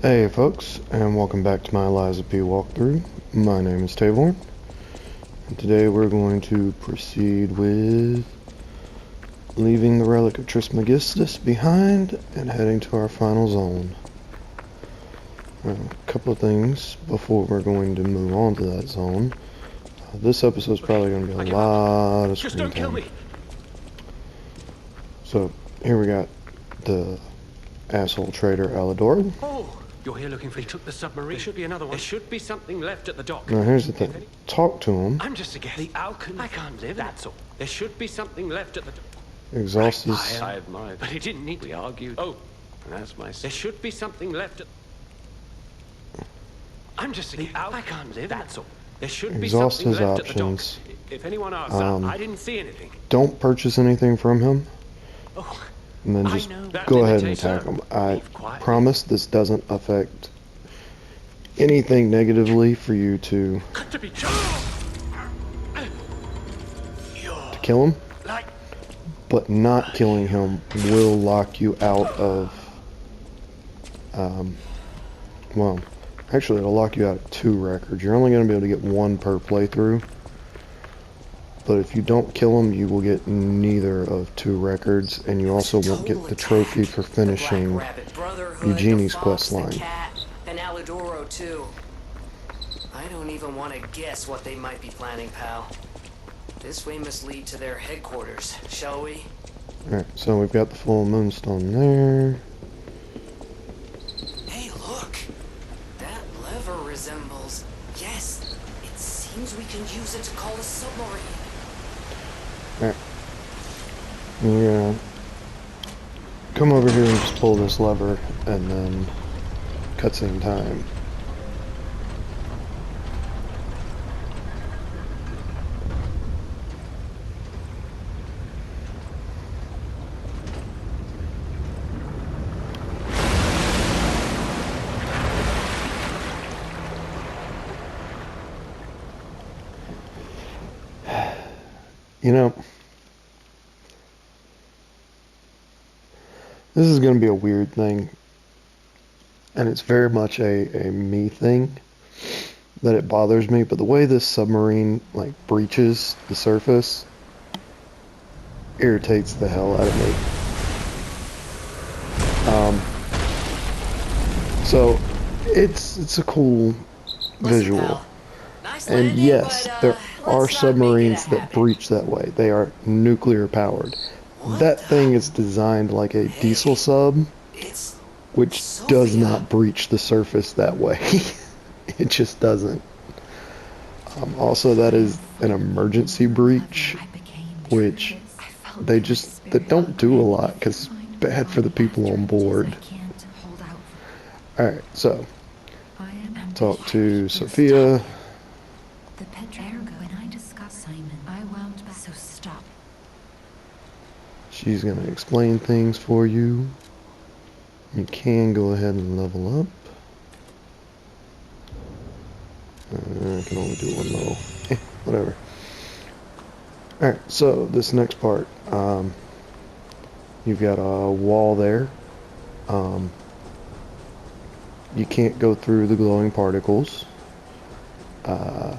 Hey folks, and welcome back to my Eliza P walkthrough. My name is Tavorn, and today we're going to proceed with leaving the relic of Trismegistus behind and heading to our final zone. A couple of things before we're going to move on to that zone. This episode's probably going to be a lot of screen time. Kill me. So here we got the asshole trader Alador. Oh, you're here looking for... He took the submarine. There should be another one. There should be something left at the dock. Now here's the thing. Talk to him. I'm just a guess. The Alcon... I can't live. That's all. There should be something left at the dock. Exhaust his... I admire, but it didn't need... We argued. Oh, that's my... There should be something left at... I'm just a guess. I can't live. That's all. There should be Exhaust something his left options. At the dock. If anyone asks, I didn't see anything. Don't purchase anything from him. Oh, and then just go ahead and attack him. I promise this doesn't affect anything negatively for you to kill him, but not killing him will lock you out of well, actually it'll lock you out of 2 records. You're only going to be able to get 1 per playthrough, but if you don't kill him, you will get neither of 2 records, and you also won't get the trophy for finishing Eugenie's quest line. And Aladoro too. I don't even want to guess what they might be planning, pal. This way must lead to their headquarters, shall we? Alright, so we've got the full moonstone there. Hey, look! That lever resembles... Yes, it seems we can use it to call a submarine. Alright. We're gonna come over here and just pull this lever, and then cutscene time. You know, this is going to be a weird thing, and it's very much a me thing, that it bothers me, but the way this submarine, like, breaches the surface irritates the hell out of me. So, it's a cool visual. And yes, there are submarines that breach that way. They are nuclear powered. That thing is designed like a diesel sub, which does not breach the surface that way. It just doesn't. Also, that is an emergency breach, which they don't do a lot because it's bad for the people on board. Alright, so talk to Sophia. She's going to explain things for you. You can go ahead and level up. I can only do 1 level. Whatever. Alright, so this next part. You've got a wall there. You can't go through the glowing particles. I'm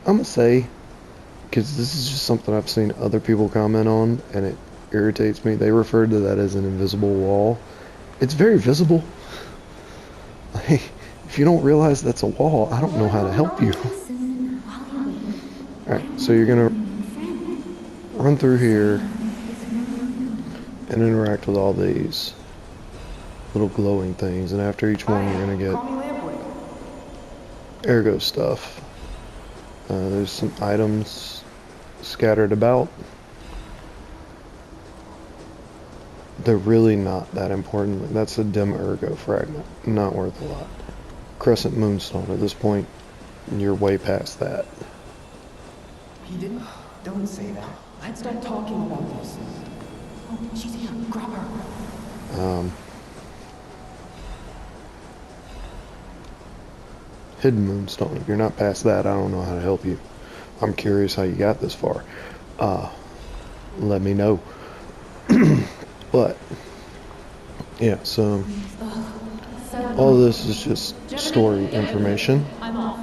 going to say, because this is just something I've seen other people comment on, and it irritates me. They refer to that as an invisible wall. It's very visible. Like, if you don't realize that's a wall, I don't know how to help you. Alright, so you're going to run through here and interact with all these little glowing things, and after each one you're going to get ergo stuff. There's some items scattered about. They're really not that important. That's a dim ergo fragment. Not worth a lot. Crescent moonstone. At this point, you're way past that. He didn't. Don't say that. Let's stop talking about this. Oh, she's here. Grab her. Hidden moonstone. If you're not past that, I don't know how to help you. I'm curious how you got this far. Let me know. But yeah, so All this is just story information. I'm off.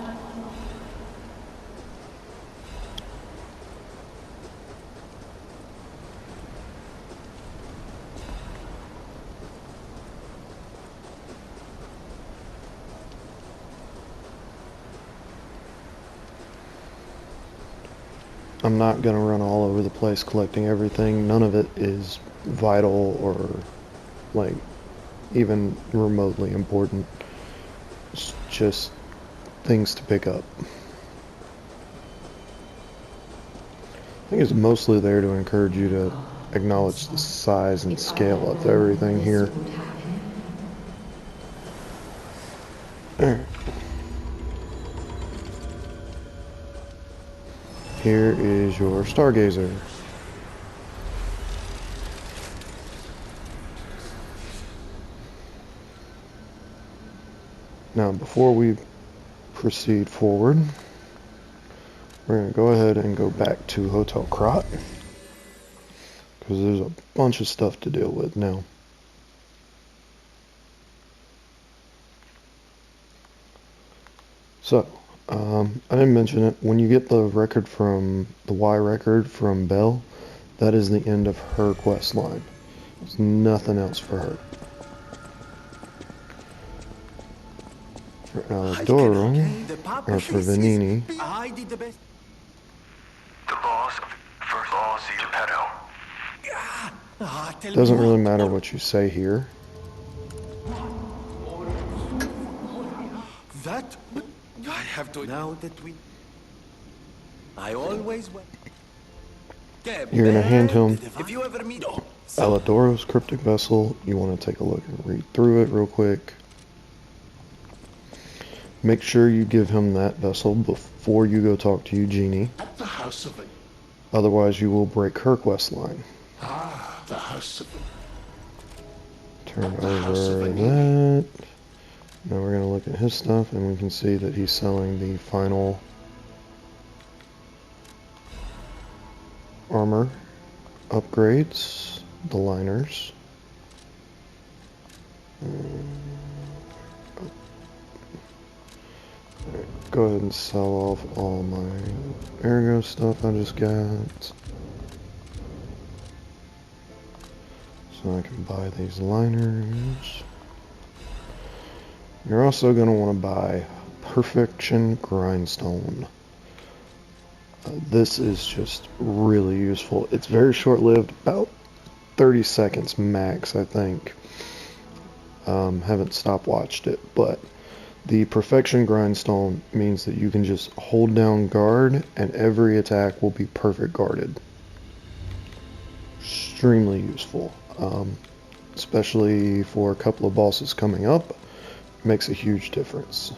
I'm not gonna run all over the place collecting everything. None of it is vital or like even remotely important. It's just things to pick up. I think it's mostly there to encourage you to acknowledge the size and scale of everything here. Alright. Here is your stargazer. Now, before we proceed forward, we're going to go ahead and go back to Hotel Krot, because there's a bunch of stuff to deal with now. So, I didn't mention it. When you get the record from the Y record from Belle, that is the end of her quest line. There's nothing else for her. For Alidoro, or for Vanini, I did the best. The boss of First Law Geppetto. doesn't really matter what you say here. That I have to now that we. I always went. You're going to hand him If you ever meet. Alidoro's cryptic vessel. You want to take a look and read through it real quick. Make sure you give him that vessel before you go talk to Eugenie. At the house of it. Otherwise, you will break her quest line. Ah, the house of it. Turn The house of over it. that. Now we're going to look at his stuff, and we can see that he's selling the final armor upgrades, the liners. Alright, go ahead and sell off all my Ergo stuff I just got. So I can buy these liners. You're also going to want to buy Perfection Grindstone. This is just really useful. It's very short-lived, about 30 seconds max, I think. Haven't stopwatched it, but the Perfection Grindstone means that you can just hold down guard and every attack will be perfect guarded. Extremely useful, especially for a couple of bosses coming up. Makes a huge difference.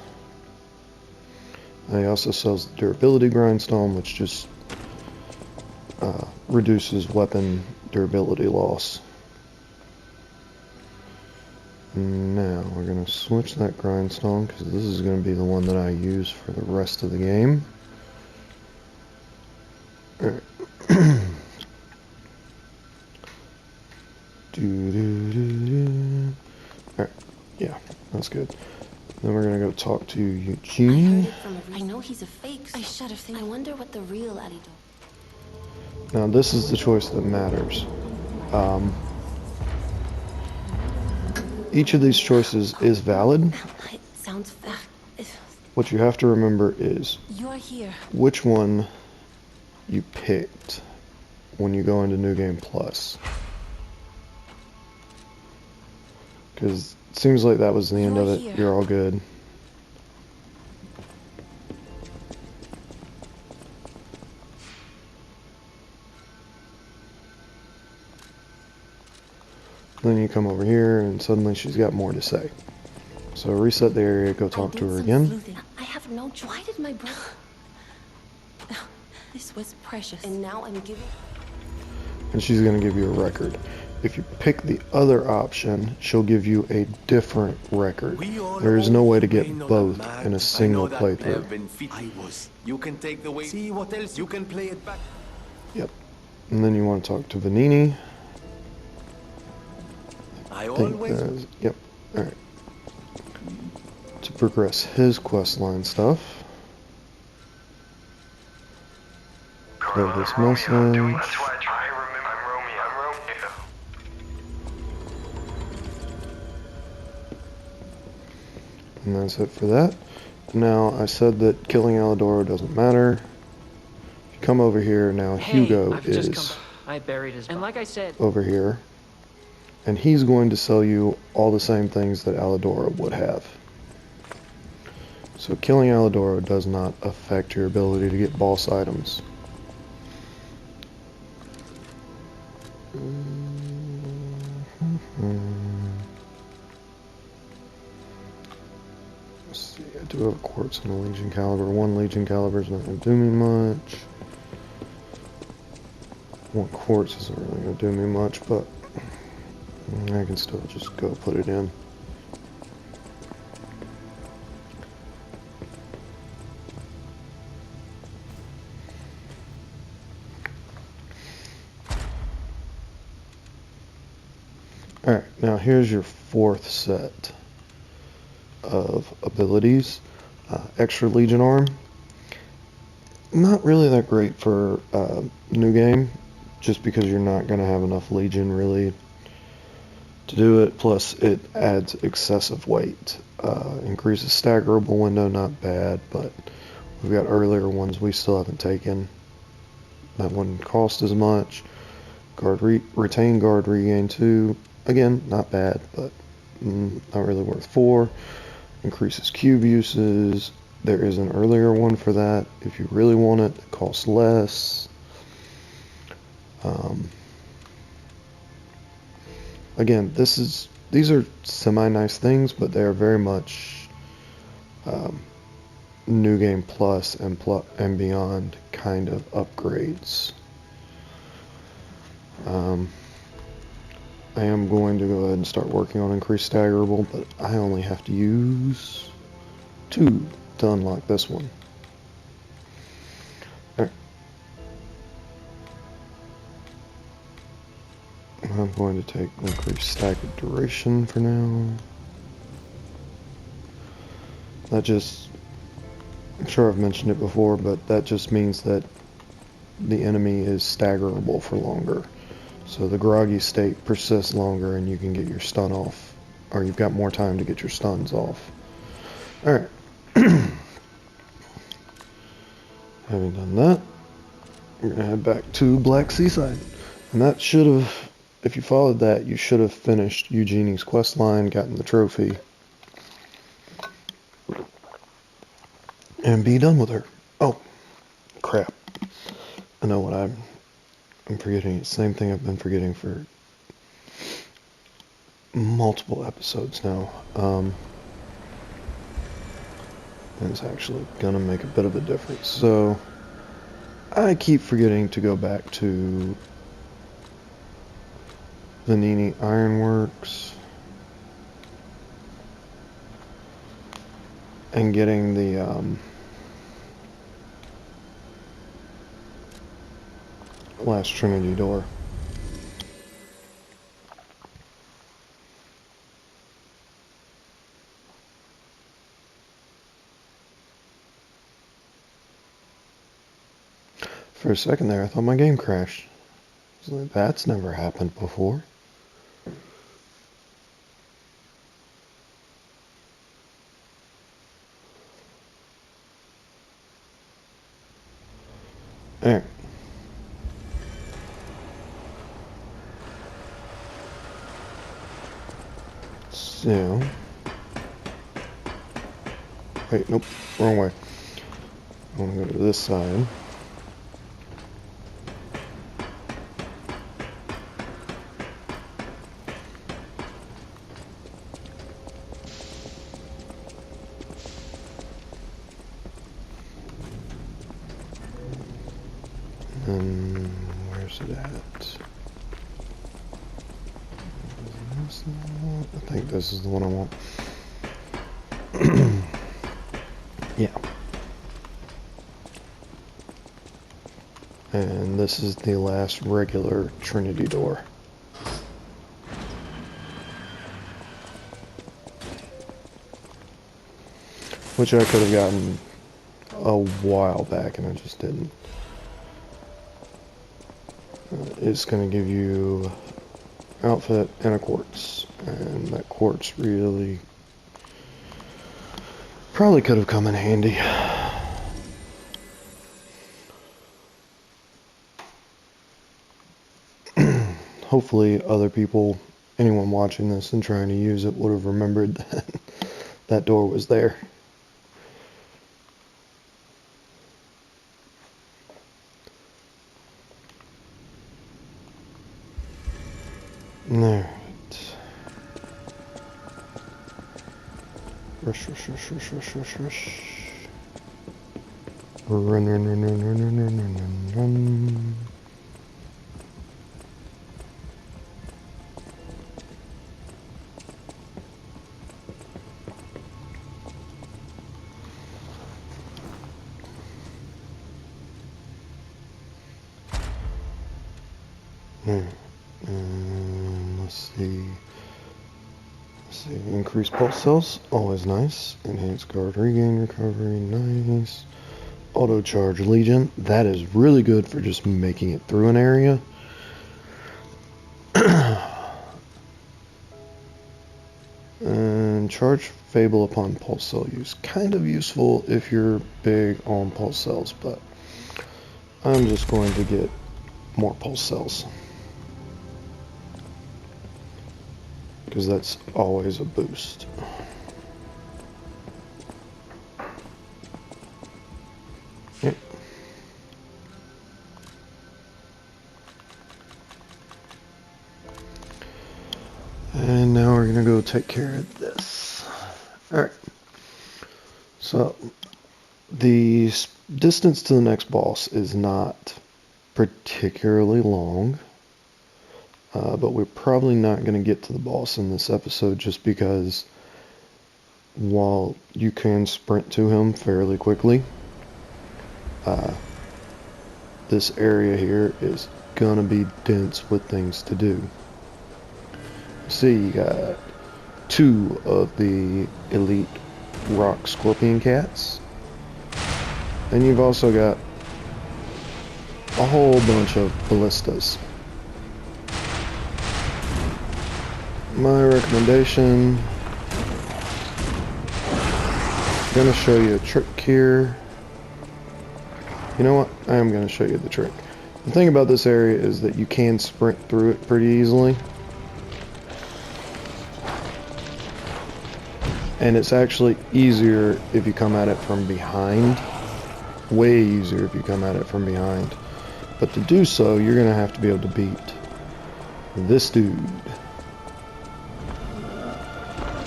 He also sells the Durability Grindstone, which just reduces weapon durability loss. Now we're going to switch that Grindstone because this is going to be the one that I use for the rest of the game. Alright. Alright, yeah, that's good. Then we're gonna go talk to Eugene. I know he's a fake. I should have think. I wonder what the real Alido. Now this is the choice that matters. Each of these choices is valid. It sounds. What you have to remember is You're here. which one you picked when you go into New Game Plus. Because it seems like that was the end of it. Here. You're all good. Then you come over here and suddenly she's got more to say. So reset the area, go talk to her again. I have no choice. Why did my brother? This was precious. And now I'm giving. And she's going to give you a record. If you pick the other option, she'll give you a different record. There is no way to get both in a single playthrough. You can take the way. See what else you can play it back. Yep. And then you want to talk to Vanini. I I think always. yep. Alright. progress his questline stuff. Play this message. That's why I remember. I'm Romeo. And that's it for that. Now, I said that killing Alidoro doesn't matter. If you come over here, now Hugo is I buried his. And like I said, over here. And he's going to sell you all the same things that Alidoro would have. So killing Alidoro does not affect your ability to get boss items. Let's see, I do have a quartz and a Legion Caliber. One Legion Caliber is not going to do me much. One quartz isn't really going to do me much, but I can still just go put it in. Alright, now here's your fourth set of abilities. Extra Legion Arm. Not really that great for new game, just because you're not going to have enough Legion really to do it. Plus it adds excessive weight. Increases staggerable window, not bad, but we've got earlier ones we still haven't taken. That wouldn't cost as much. Retain guard regain 2. Again, not bad, but not really worth 4. Increases cube uses. There is an earlier one for that. If you really want it, it costs less. Again, these are semi-nice things, but they are very much New Game Plus and beyond kind of upgrades. I am going to go ahead and start working on increased staggerable, but I only have to use 2 to unlock this one. Alright. I'm going to take increased stagger duration for now. That just, I'm sure I've mentioned it before, but that just means that the enemy is staggerable for longer. So the groggy state persists longer and you can get your stun off, or you've got more time to get your stuns off. Alright. Having done that, we're going to head back to Black Seaside. And that should have, if you followed that, you should have finished Eugenie's quest line, gotten the trophy, and be done with her. Oh, crap. I know what I'm forgetting. It's the same thing I've been forgetting for multiple episodes now. And it's actually gonna make a bit of a difference. So I keep forgetting to go back to Vanini Ironworks and getting the last Trinity door. For a second there, I thought my game crashed. I was like, that's never happened before. Alright. So, wait, nope, wrong way. I want to go to this side. And where's it at? I think this is the one I want. Yeah. And this is the last regular Trinity door. which I could have gotten a while back and I just didn't. It's going to give you outfit and a quartz, and that quartz really probably could have come in handy. Hopefully other people, anyone watching this and trying to use it, would have remembered that that door was there. Alright. Rush, rush, rush, rush, rush, rush, rush. Run, run, run, run, run, run, run, run, run. Let's see. Increase pulse cells, always nice. Enhance guard regain recovery, nice. Auto charge legion, that is really good for just making it through an area. And charge fable upon pulse cell use, kind of useful if you're big on pulse cells, but I'm just going to get more pulse cells, because that's always a boost. Yep. And now we're gonna go take care of this. Alright. So the distance to the next boss is not particularly long. But we're probably not going to get to the boss in this episode just because while you can sprint to him fairly quickly, this area here is going to be dense with things to do. See, you got 2 of the elite rock scorpion cats, and you've also got a whole bunch of ballistas. My recommendation, I'm going to show you a trick here. You know what? I am going to show you the trick. The thing about this area is that you can sprint through it pretty easily. And it's actually easier if you come at it from behind. Way easier if you come at it from behind. But to do so, you're going to have to be able to beat this dude.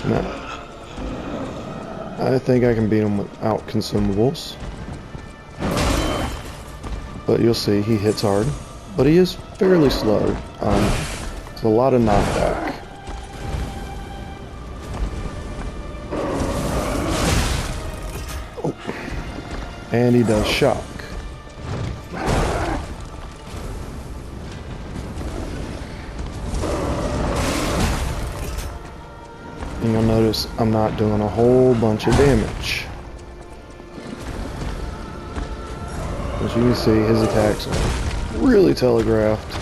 Now, I think I can beat him without consumables. But you'll see, he hits hard. But he is fairly slow. It's a lot of knockback. Oh. And he does shock. And you'll notice I'm not doing a whole bunch of damage. As you can see, his attacks are really telegraphed,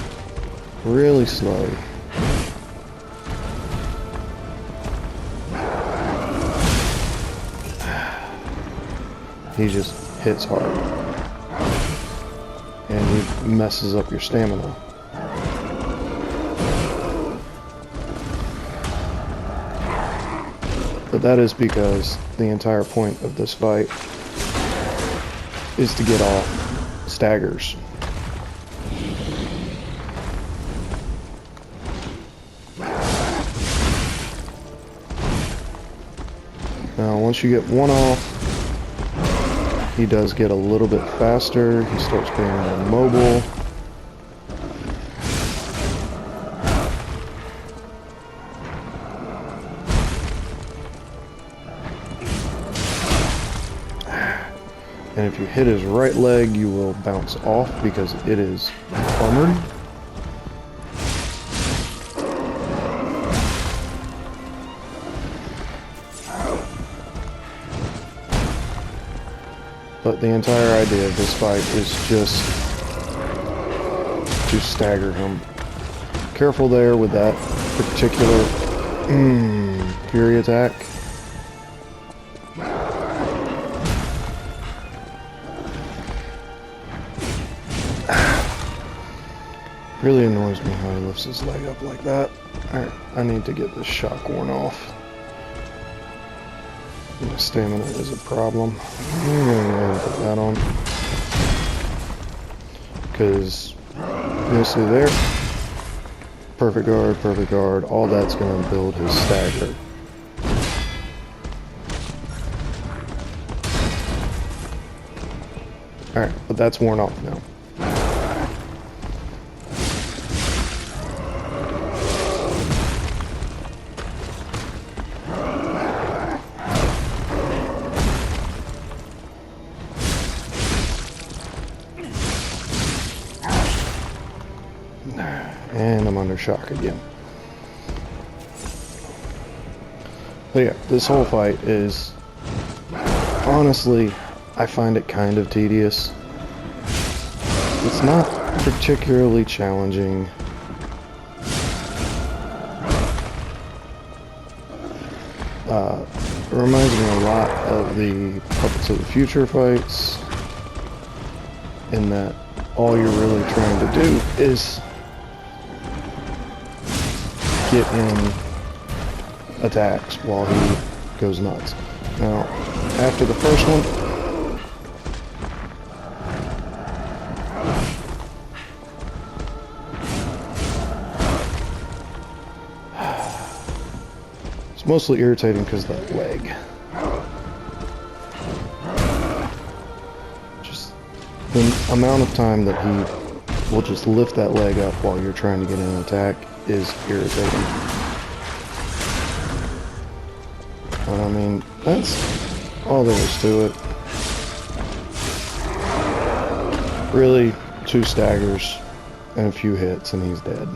really slow. He just hits hard. And he messes up your stamina. But that is because the entire point of this fight is to get off staggers. Now once you get one off, he does get a little bit faster. He starts being more mobile. And if you hit his right leg, you will bounce off because it is armored. But the entire idea of this fight is just to stagger him. Careful there with that particular Fury attack. Really annoys me how he lifts his leg up like that. Alright, I need to get this shock worn off. My stamina is a problem. I'm going to go ahead and put that on. Because, you'll see there, perfect guard, all that's going to build his stagger. Alright, but that's worn off now. And I'm under shock again. But yeah, this whole fight is, honestly, I find it kind of tedious. It's not particularly challenging. It reminds me a lot of the Puppets of the Future fights, in that all you're really trying to do is get in attacks while he goes nuts. Now, after the first one, it's mostly irritating because of that leg. Just the amount of time that he will just lift that leg up while you're trying to get an attack is irritating. But I mean, that's all there is to it. Really, 2 staggers and a few hits and he's dead.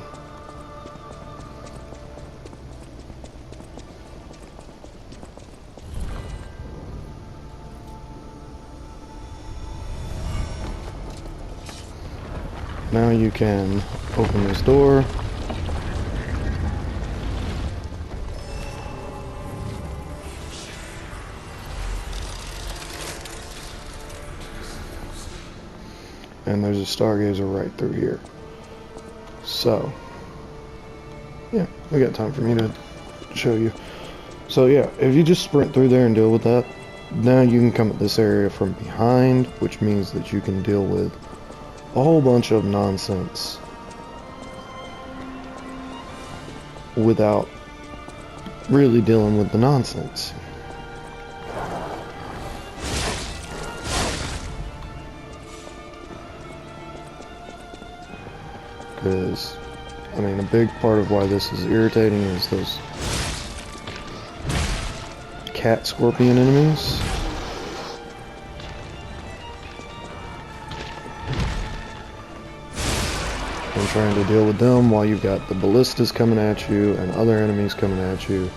Now you can open this door. And there's a stargazer right through here. So, yeah, we got time for me to show you. So yeah, if you just sprint through there and deal with that, now you can come at this area from behind, which means that you can deal with a whole bunch of nonsense without really dealing with the nonsense. Because, I mean, a big part of why this is irritating is those cat scorpion enemies. And trying to deal with them while you've got the ballistas coming at you and other enemies coming at you.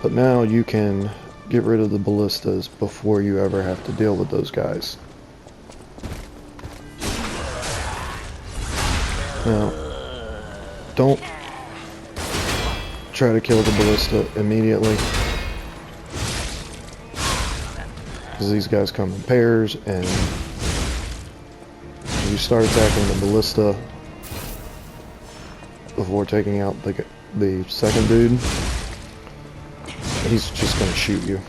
But now you can get rid of the ballistas before you ever have to deal with those guys. Now, don't try to kill the ballista immediately, because these guys come in pairs, and if you start attacking the ballista before taking out the second dude, he's just going to shoot you.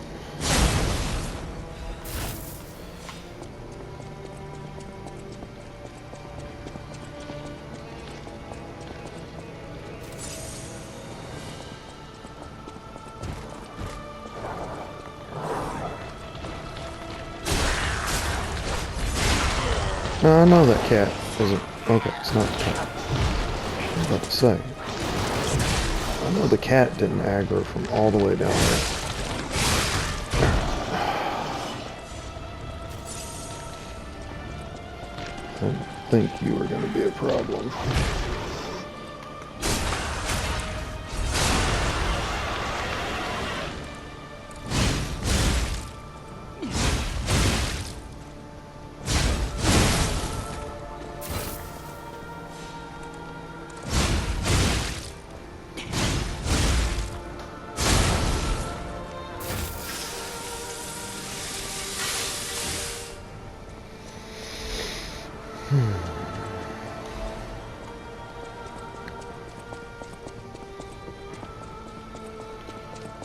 Now, I know that cat isn't... Okay, it's not the cat. I was about to say. I know the cat didn't aggro from all the way down there. I didn't think you were going to be a problem.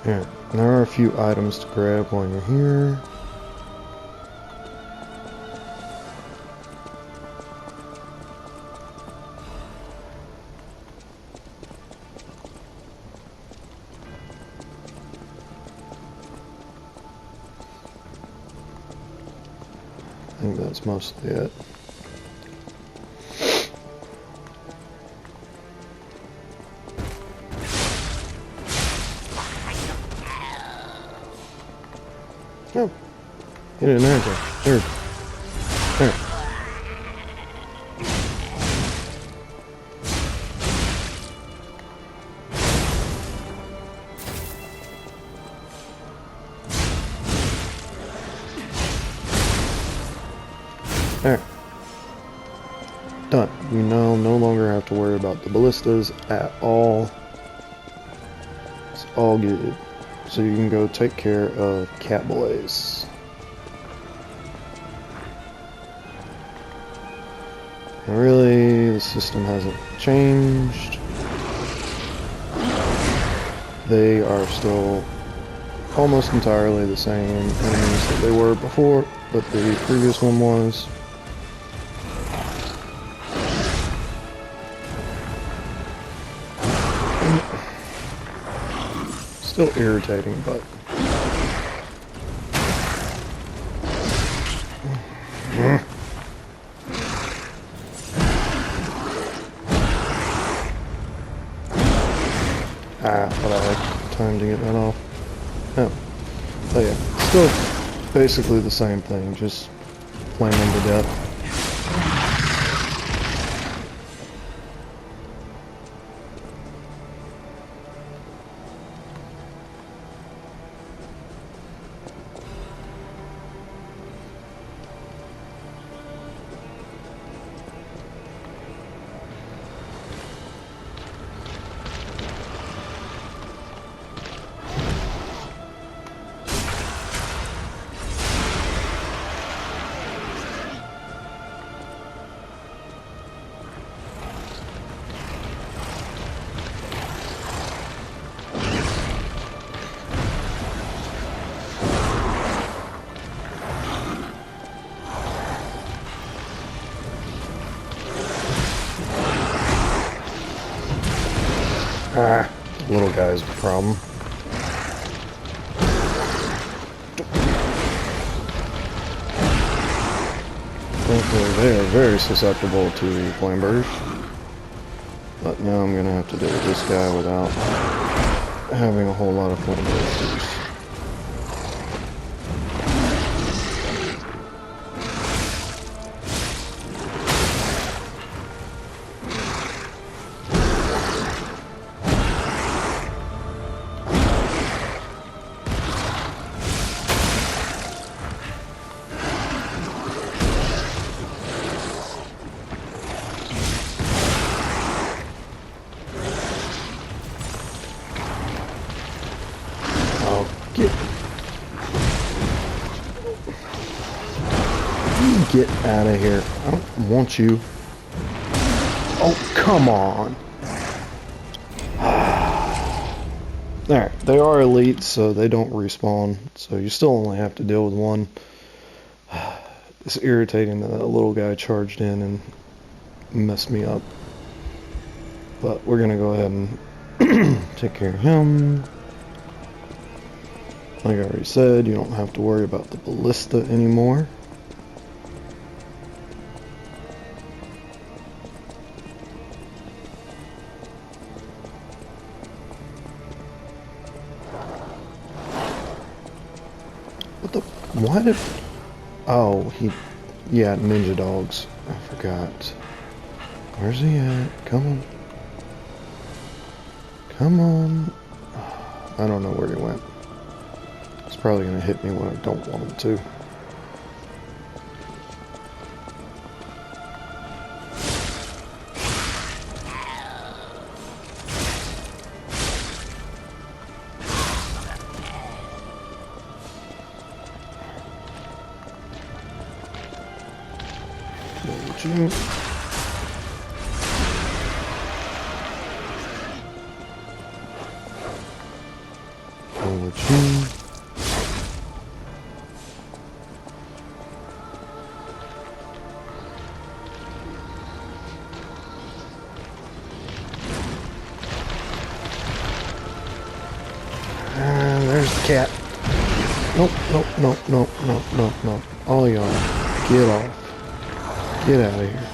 Yeah, there are a few items to grab while you're here. I think that's mostly it. Oh, he didn't answer. There. There. There. Done. You now no longer have to worry about the ballistas at all. It's all good. So you can go take care of cat boys. And really, the system hasn't changed. They are still almost entirely the same enemies that they were before, but the previous one was. Still irritating, but but I had time to get that off. Oh, but yeah, still basically the same thing, just flame them to death. Little guy's the problem. Thankfully, they are very susceptible to flame burst. But now I'm gonna have to deal with this guy without having a whole lot of flame bursters. Get out of here. I don't want you. Oh, come on. Alright, they are elites, so they don't respawn. So you still only have to deal with one. It's irritating that that little guy charged in and messed me up. But we're going to go ahead and take care of him. Like I already said, you don't have to worry about the ballista anymore. What the? Why did... Oh, yeah, ninja dogs. I forgot. Where's he at? Come on. Come on. I don't know where he went. It's probably going to hit me when I don't want him to. Ching. And there's the cat. Nope, nope, nope, nope, nope, nope, nope. All y'all, get off. Get out of here.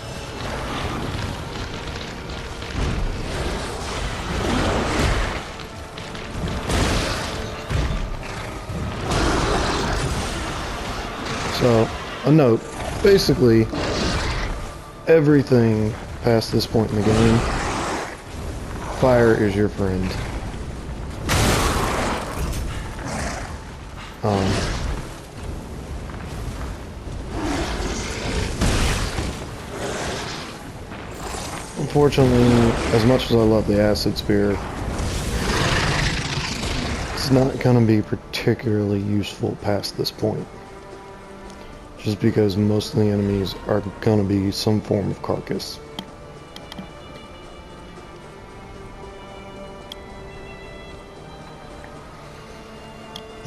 So, a note. Basically, everything past this point in the game, fire is your friend. Unfortunately, as much as I love the acid spear, it's not going to be particularly useful past this point. Just because most of the enemies are going to be some form of carcass.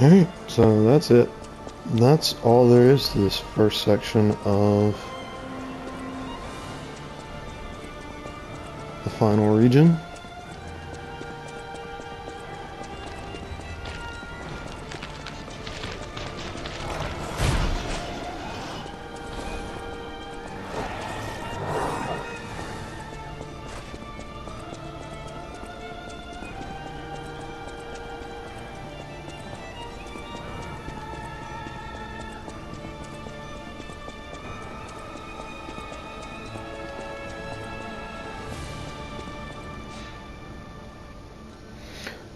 Alright, so that's it. That's all there is to this first section of the final region.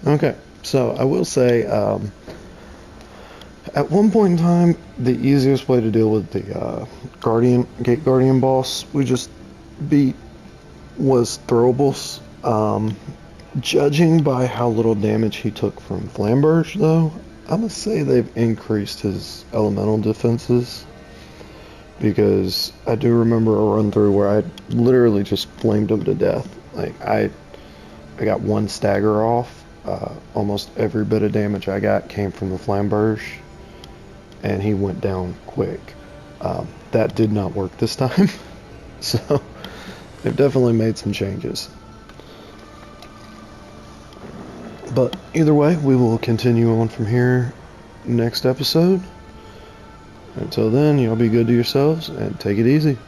Okay, so I will say, at one point in time, the easiest way to deal with the Gate Guardian boss we just beat was throwables. Judging by how little damage he took from Flamberge, though, I'm gonna say they've increased his elemental defenses, because I do remember a run through where I literally just flamed him to death. Like I got one stagger off. Almost every bit of damage I got came from the Flamberge, and he went down quick. That did not work this time, so they've definitely made some changes. But either way, we will continue on from here next episode. Until then, y'all be good to yourselves and take it easy.